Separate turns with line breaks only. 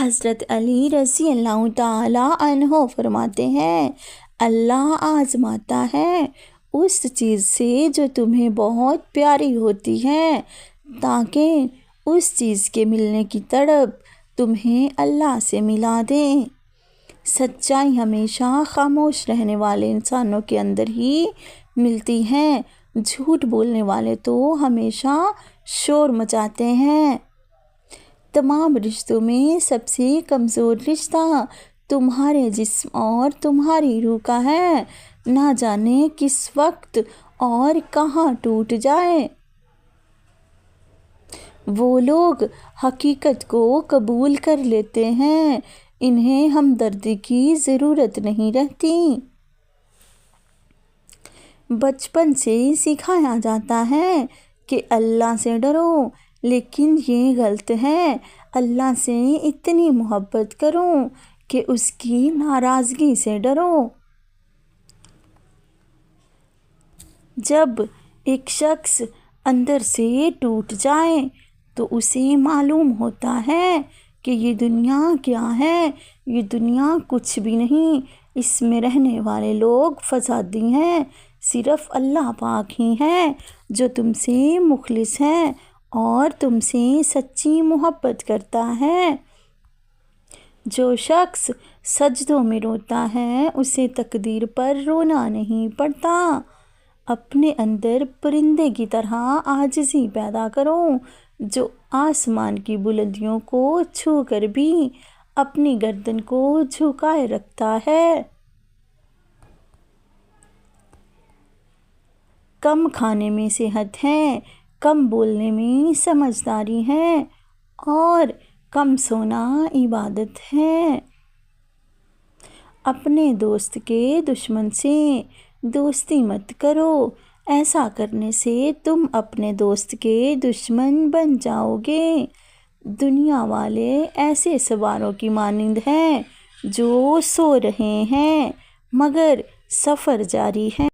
حضرت علی رضی اللہ تعالیٰ عنہ فرماتے ہیں، اللہ آزماتا ہے اس چیز سے جو تمہیں بہت پیاری ہوتی ہے، تاکہ اس چیز کے ملنے کی تڑپ تمہیں اللہ سے ملا دے۔ سچائی ہمیشہ خاموش رہنے والے انسانوں کے اندر ہی ملتی ہے، جھوٹ بولنے والے تو ہمیشہ شور مچاتے ہیں۔ تمام رشتوں میں سب سے کمزور رشتہ تمہارے جسم اور تمہاری روح کا ہے، نہ جانے کس وقت اور کہاں ٹوٹ جائے۔ وہ لوگ حقیقت کو قبول کر لیتے ہیں، انہیں ہمدردی کی ضرورت نہیں رہتی۔ بچپن سے سکھایا جاتا ہے کہ اللہ سے ڈرو، لیکن یہ غلط ہے۔ اللہ سے اتنی محبت کرو کہ اس کی ناراضگی سے ڈرو۔ جب ایک شخص اندر سے ٹوٹ جائے تو اسے معلوم ہوتا ہے کہ یہ دنیا کیا ہے، یہ دنیا کچھ بھی نہیں، اس میں رہنے والے لوگ فسادی ہیں، صرف اللہ پاک ہی ہے جو تم سے مخلص ہے اور تم سے سچی محبت کرتا ہے۔ جو شخص سجدوں میں روتا ہے اسے تقدیر پر رونا نہیں پڑتا۔ اپنے اندر پرندے کی طرح عاجزی پیدا کرو جو آسمان کی بلندیوں کو چھو کر بھی اپنی گردن کو جھکائے رکھتا ہے۔ کم کھانے میں صحت ہے، کم بولنے میں سمجھداری ہے اور کم سونا عبادت ہے۔ اپنے دوست کے دشمن سے دوستی مت کرو، ایسا کرنے سے تم اپنے دوست کے دشمن بن جاؤ گے۔ دنیا والے ایسے سواروں کی مانند ہیں جو سو رہے ہیں مگر سفر جاری ہے۔